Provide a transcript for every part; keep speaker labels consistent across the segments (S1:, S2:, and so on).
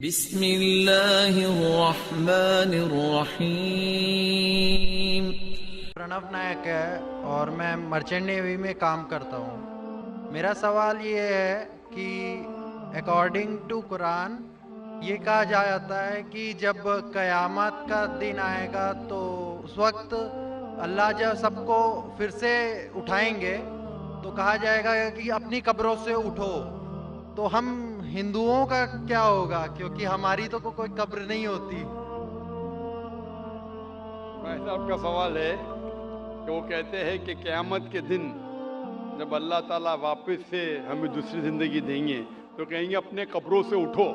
S1: بسم اللہ الرحمن الرحیم۔
S2: پرنو نائک ہے اور میں مرچنٹ نیوی میں کام کرتا ہوں۔ میرا سوال یہ ہے کہ اکارڈنگ ٹو قرآن یہ کہا جاتا ہے کہ جب قیامت کا دن آئے گا تو اس وقت اللہ جب سب کو پھر سے اٹھائیں گے تو کہا جائے گا کہ اپنی قبروں سے اٹھو، تو ہم ہندوؤں کا کیا ہوگا؟ کیونکہ ہماری تو کوئی قبر نہیں ہوتی۔
S3: بھائی صاحب کا سوال ہے کہ وہ کہتے ہیں کہ قیامت کے دن جب اللہ تعالیٰ واپس سے ہمیں دوسری زندگی دیں گے تو کہیں گے اپنے قبروں سے اٹھو۔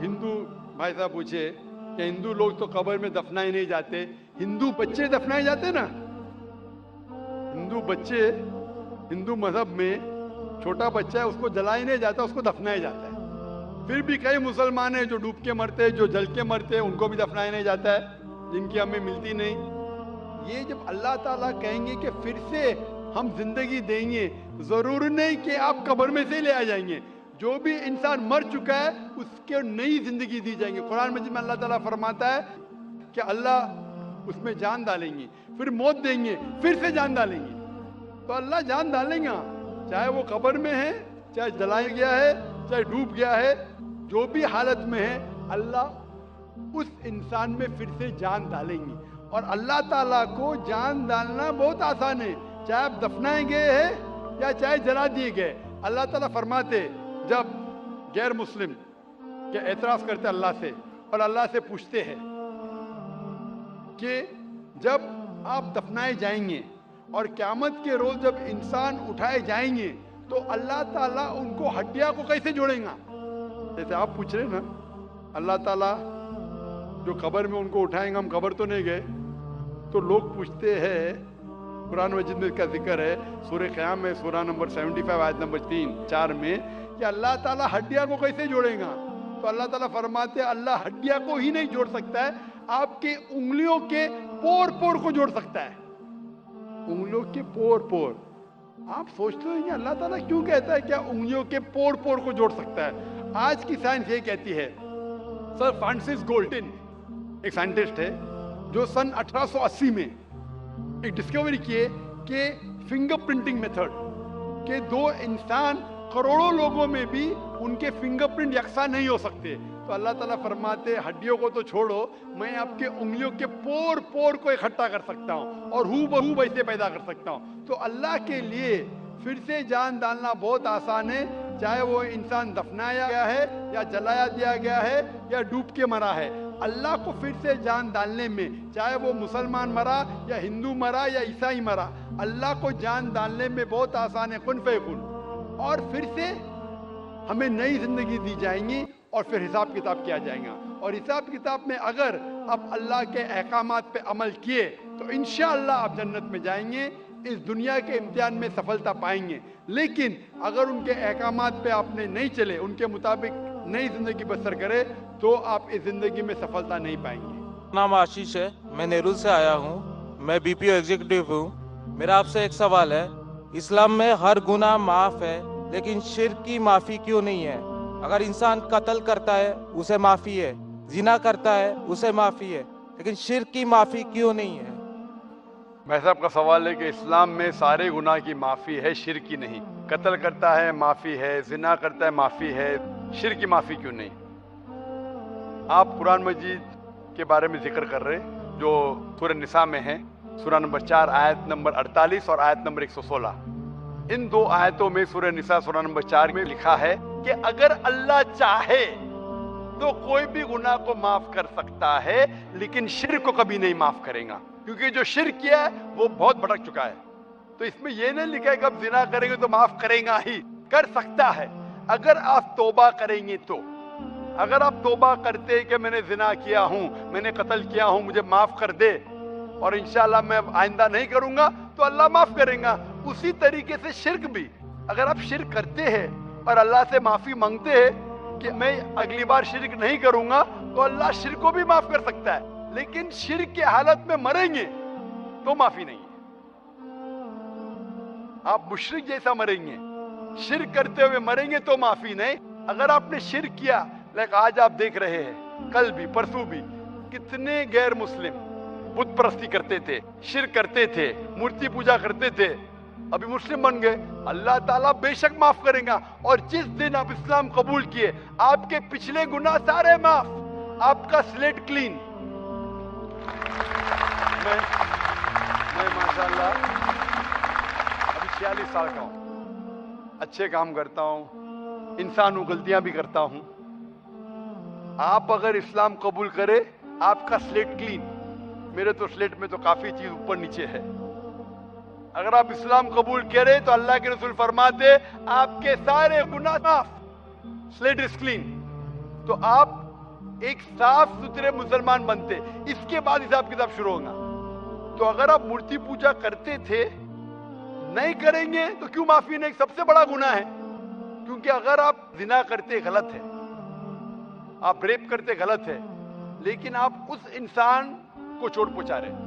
S3: ہندو بھائی صاحب پوچھے کہ ہندو لوگ تو قبر میں دفنائے نہیں جاتے، ہندو بچے دفنائے جاتے نا۔ ہندو بچے ہندو مذہب میں چھوٹا بچہ ہے، اس کو جلائے نہیں جاتا، اس کو دفنایا جاتا ہے۔ پھر بھی کئی مسلمان ہیں جو ڈوب کے مرتے ہیں، جو جل کے مرتے ہیں، ان کو بھی دفنایا نہیں جاتا ہے، جن کی ہمیں ملتی نہیں۔ یہ جب اللہ تعالیٰ کہیں گے کہ پھر سے ہم زندگی دیں گے، ضروری نہیں کہ آپ قبر میں سے لے آ جائیں گے، جو بھی انسان مر چکا ہے اس کے نئی زندگی دی جائیں گے۔ قرآن مجید میں اللہ تعالیٰ فرماتا ہے کہ اللہ اس میں جان ڈالیں گے، پھر موت دیں گے، پھر سے جان ڈالیں گے۔ تو اللہ جان ڈالیں گا، چاہے وہ قبر میں ہے، چاہے جلایا گیا ہے، چاہے ڈوب گیا ہے، جو بھی حالت میں ہے اللہ اس انسان میں پھر سے جان ڈالیں گے۔ اور اللہ تعالیٰ کو جان ڈالنا بہت آسان ہے، چاہے آپ دفنائے گئے ہیں یا چاہے جلا دیے گئے۔ اللہ تعالیٰ فرماتے جب غیر مسلم کے اعتراض کرتے اللہ سے اور اللہ سے پوچھتے ہیں کہ جب آپ دفنائے جائیں گے اور قیامت کے روز جب انسان اٹھائے جائیں گے تو اللہ تعالیٰ ان کو ہڈیاں کو کیسے جوڑیں گا؟ جیسے آپ پوچھ رہے ہیں نا، اللہ تعالیٰ جو قبر میں ان کو اٹھائیں گا، ہم قبر تو نہیں گئے، تو لوگ پوچھتے ہیں، قرآن مجید میں کا ذکر ہے سورہ قیام میں سورہ نمبر 75 آیت نمبر 3-4 میں کہ اللہ تعالیٰ ہڈیاں کو کیسے جوڑیں گا؟ تو اللہ تعالیٰ فرماتے ہیں اللہ ہڈیاں کو ہی نہیں جوڑ سکتا ہے، آپ کے انگلیوں کے پور پور کو جوڑ سکتا ہے۔ انگلیوں کے پور پور، آپ سوچتے ہیں کہ اللہ تعالیٰ کیوں کہتا ہے کیا انگلیوں کے پور پور کو جوڑ سکتا ہے؟ آج کی سائنس یہ کہتی ہے، سر فرانسس گولٹن ایک سائنٹسٹ ہے جو سن 1880 میں ایک ڈسکوری کیے کہ فنگر پرنٹنگ میتھڈ کہ دو انسان کروڑوں لوگوں میں بھی ان کے فنگر پرنٹ یکساں نہیں ہو سکتے، تو اللہ تعالیٰ فرماتے ہڈیوں کو تو چھوڑو، میں آپ کے انگلیوں کے پور پور کو اکٹھا کر سکتا ہوں اور ہو بہو ویسے پیدا کر سکتا ہوں۔ تو اللہ کے لیے پھر سے جان ڈالنا بہت آسان ہے، چاہے وہ انسان دفنایا گیا ہے یا جلایا دیا گیا ہے یا ڈوب کے مرا ہے۔ اللہ کو پھر سے جان ڈالنے میں، چاہے وہ مسلمان مرا یا ہندو مرا یا عیسائی مرا، اللہ کو جان ڈالنے میں بہت آسان ہے، کن فیکن، اور پھر سے ہمیں نئی زندگی دی جائیں گی اور پھر حساب کتاب کیا جائے گا۔ اور حساب کتاب میں اگر آپ اللہ کے احکامات پہ عمل کیے تو انشاءاللہ آپ جنت میں جائیں گے، اس دنیا کے امتحان میں سفلتا پائیں گے۔ لیکن اگر ان کے احکامات پہ آپ نے نہیں چلے، ان کے مطابق نئی زندگی بسر کرے تو آپ اس زندگی میں سفلتا نہیں پائیں گے۔
S4: نام آشیش ہے، میں نیرول سے آیا ہوں، میں بی پی او ایگزیکٹو ہوں۔ میرا آپ سے ایک سوال ہے، اسلام میں ہر گناہ معاف ہے لیکن شرک کی معافی کیوں نہیں ہے؟ اگر انسان قتل کرتا ہے اسے معافی ہے، زنا کرتا ہے اسے معافی ہے، لیکن شرک کی معافی کیوں نہیں ہے؟
S3: میں صاحب کا سوال ہے کہ اسلام میں سارے گناہ کی معافی ہے، شرک کی نہیں۔ قتل کرتا ہے معافی ہے، زنا کرتا ہے معافی ہے، شرک کی معافی کیوں نہیں؟ آپ قرآن مجید کے بارے میں ذکر کر رہے جو سورہ نساء میں ہے، سورہ نمبر 4 آیت نمبر 48 اور آیت نمبر 116۔ ان دو آیتوں میں سورہ نساء سورہ نمبر 4 میں لکھا ہے کہ اگر اللہ چاہے تو کوئی بھی گناہ کو معاف کر سکتا ہے لیکن شرک کو کبھی نہیں معاف کرے گا، کیونکہ جو شرک کیا ہے وہ بہت بھٹک چکا ہے۔ تو اس میں یہ نہیں لکھا ہے کہ اب زنا کریں گے تو معاف کرے گا ہی، کر سکتا ہے اگر آپ توبہ کریں گے تو۔ اگر آپ توبہ کرتے کہ میں نے زنا کیا ہوں، میں نے قتل کیا ہوں، مجھے معاف کر دے اور انشاءاللہ میں آئندہ نہیں کروں گا، تو اللہ معاف کرے گا۔ اسی طریقے سے شرک بھی، اگر آپ شرک کرتے ہیں اور اللہ سے معافی مانگتے ہیں کہ میں اگلی بار شرک نہیں کروں گا، تو اللہ شرک کو بھی معاف کر سکتا ہے، لیکن شرک کی حالت میں مریں گے تو معافی نہیں ہے۔ آپ مشرک جیسا مریں گے، شرک کرتے ہوئے مریں گے تو معافی نہیں۔ اگر آپ نے شرک کیا لیکن آج آپ دیکھ رہے ہیں کل بھی پرسوں بھی کتنے غیر مسلم بت پرستی کرتے تھے, شرک کرتے تھے, مورتی پوجا کرتے تھے, ابھی مسلم بن گئے. اللہ تعالیٰ بے شک معاف کرے گا. اور جس دن آپ اسلام قبول کیے آپ کے پچھلے گناہ سارے معاف, آپ کا سلیٹ کلین. میں ماشاءاللہ ابھی 46 سال کا ہوں, اچھے کام کرتا ہوں, انسان ہوں, غلطیاں بھی کرتا ہوں. آپ اگر اسلام قبول کرے آپ کا سلیٹ کلین. میرے تو سلیٹ میں تو کافی چیز اوپر نیچے ہے. اگر آپ اسلام قبول کرے تو اللہ کے رسول فرماتے آپ کے سارے گناہ معاف, سلیٹ از کلین. تو آپ ایک صاف ستھرے مسلمان بنتے, اس کے بعد حساب کتاب شروع ہوگا. تو اگر آپ مورتی پوجا کرتے تھے نہیں کریں گے تو کیوں معافی نہیں؟ سب سے بڑا گناہ ہے. کیونکہ اگر آپ زنا کرتے غلط ہے, آپ ریپ کرتے غلط ہے, لیکن آپ اس انسان کو چوٹ پہنچا رہے.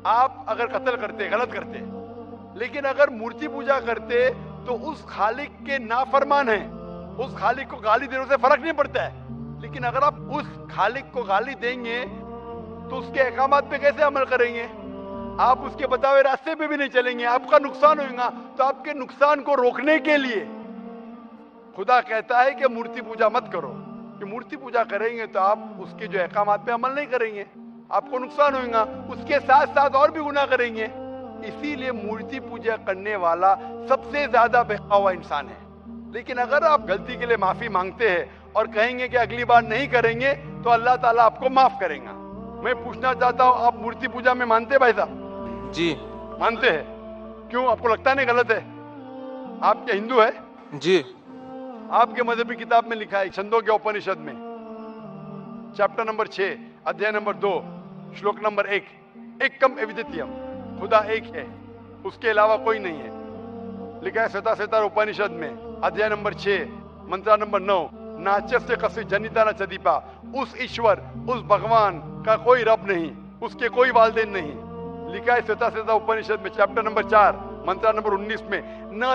S3: آپ اگر قتل کرتے غلط کرتے, لیکن اگر مورتی پوجا کرتے تو اس خالق کے نافرمان ہیں, اس خالق کو گالی دینے سے فرق نہیں پڑتا ہے. لیکن اگر آپ اس خالق کو گالی دیں گے تو اس کے احکامات پہ کیسے عمل کریں گے؟ آپ اس کے بتائے راستے پہ بھی نہیں چلیں گے, آپ کا نقصان ہوگا. تو آپ کے نقصان کو روکنے کے لیے خدا کہتا ہے کہ مورتی پوجا مت کرو. کہ مورتی پوجا کریں گے تو آپ اس کے جو احکامات پہ عمل نہیں کریں گے, آپ کو نقصان ہوگا, اس کے ساتھ ساتھ اور بھی گناہ کریں گے. اسی لیے مورتی پوجا کرنے والا سب سے زیادہ بہکا ہوا انسان ہے. لیکن اگر آپ غلطی کے لیے معافی مانگتے ہیں اور کہیں گے کہ اگلی بار نہیں کریں گے تو اللہ تعالیٰ آپ کو معاف کرے گا. میں پوچھنا چاہتا ہوں, آپ مورتی پوجا میں مانتے ہیں بھائی صاحب؟
S4: جی
S3: مانتے ہیں. کیوں, آپ کو لگتا نہیں غلط ہے؟ آپ کیا ہندو ہے؟
S4: جی.
S3: آپ کے مذہبی کتاب میں لکھا ہے چھندوں کے اپنشد میں چیپٹر نمبر 6 ادھیائے نمبر 2 شلوک نمبر 1, ایکم ایودتیم, خدا ایک ہے, اس کے علاوہ کوئی نہیں ہے. لکھا ہے ستا سیتار اپنشد میں ادھیائے نمبر 6 منترا نمبر 9, ناچس کسی جنیتا نہ چدیپا. اس ایشور, اس بھگوان کا کوئی رب نہیں, اس کے کوئی والدین نہیں. لکھا ہے ستا سیتا اپنشد میں چیپٹر نمبر 4 منترا نمبر 19 میں نہ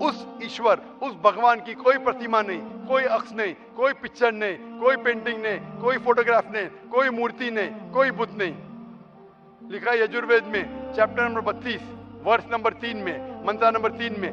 S3: اس ایشور, اس بھگوان کی کوئی پرتیما نہیں, کوئی عکس نہیں, کوئی پکچر نہیں, کوئی پینٹنگ نہیں, کوئی فوٹوگراف نہیں, کوئی مورتی نہیں, کوئی بت نہیں. لکھا ہے یجوروید میں چیپٹر نمبر 32 ورس نمبر 3 میں منترا نمبر 3 میں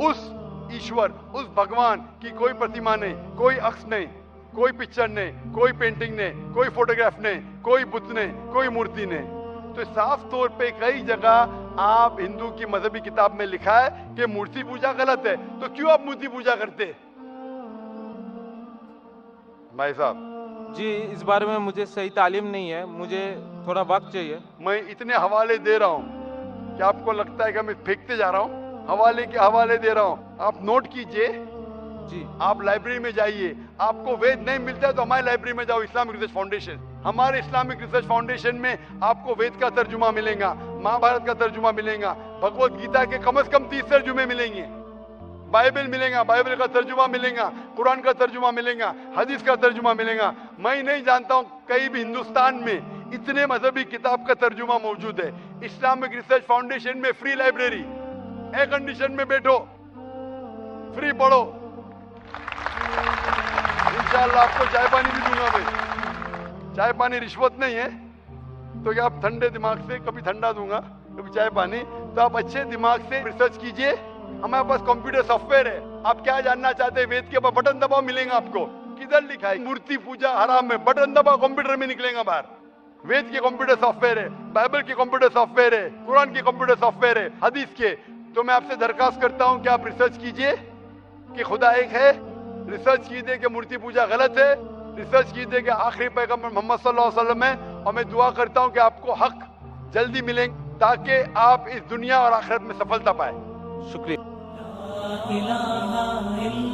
S3: اس ایشور, اس بھگوان کی کوئی پرتیما نہیں, کوئی عکس نہیں, کوئی پکچر نہیں, کوئی پینٹنگ نہیں, کوئی فوٹوگراف نہیں, کوئی بت نہیں, کوئی مورتی نہیں. تو صاف طور پہ کئی جگہ آپ ہندو کی مذہبی کتاب میں لکھا ہے کہ مورتی پوجا غلط ہے. تو کیوں آپ مورتی پوجا کرتے بھائی صاحب؟
S4: جی اس بارے میں مجھے صحیح تعلیم نہیں ہے, مجھے تھوڑا وقت چاہیے.
S3: میں اتنے حوالے دے رہا ہوں کہ آپ کو لگتا ہے کہ میں پھینکتے جا رہا ہوں. حوالے کے حوالے دے رہا ہوں, آپ نوٹ کیجئے.
S4: جی
S3: آپ لائبریری میں جائیے, آپ کو وید نہیں ملتا ہے تو ہماری لائبریری میں جاؤ, اسلامک ریسرچ فاؤنڈیشن. ہمارے اسلامک ریسرچ فاؤنڈیشن میں آپ کو وید کا ترجمہ ملے گا, مہا بھارت کا ترجمہ ملے گا, بھگوت گیتا کے کم از کم 30 ترجمے ملیں گے, بائبل ملے گا, بائبل کا ترجمہ ملے گا, قرآن کا ترجمہ ملے گا, حدیث کا ترجمہ ملے گا. میں نہیں جانتا ہوں کہیں بھی ہندوستان میں اتنے مذہبی کتاب کا ترجمہ موجود ہے. اسلامک ریسرچ فاؤنڈیشن میں فری لائبریری, ایئر کنڈیشن میں بیٹھو, فری پڑھو. انشاءاللہ آپ کو چائے پانی بھی دوں گا. میں چائے پانی رشوت نہیں ہے, تو کہ آپ ٹھنڈے دماغ سے, کبھی ٹھنڈا دوں گا کبھی چائے پانی, تو آپ اچھے دماغ سے ریسرچ کیجئے. ہمارے پاس کمپیوٹر سافٹ ویئر ہے, آپ کیا جاننا چاہتے ہیں وید کے اوپر بٹن دباؤ, ملیں گا آپ کو. کدھر لکھا ہے مورتی پوجا حرام ہے؟ بٹن دباؤ, کمپیوٹر میں نکلیں گا باہر. وید کے کمپیوٹر سافٹ ویئر ہے, بائبل کے کمپیوٹر سافٹ ویئر ہے, قرآن کے کمپیوٹر سافٹ ویئر ہے, حدیث کے. تو میں آپ سے درخواست کرتا ہوں کہ آپ ریسرچ کیجئے کہ خدا ایک ہے, ریسرچ کیجئے کہ مورتی پوجا غلط ہے, ریسرچ کیجئے کہ آخری پیغمبر محمد صلی اللہ علیہ وسلم ہے. اور میں دعا کرتا ہوں کہ آپ کو حق جلدی ملیں تاکہ آپ اس دنیا اور آخرت میں سفلتا پائیں.
S4: شکریہ.
S1: لا الہ الا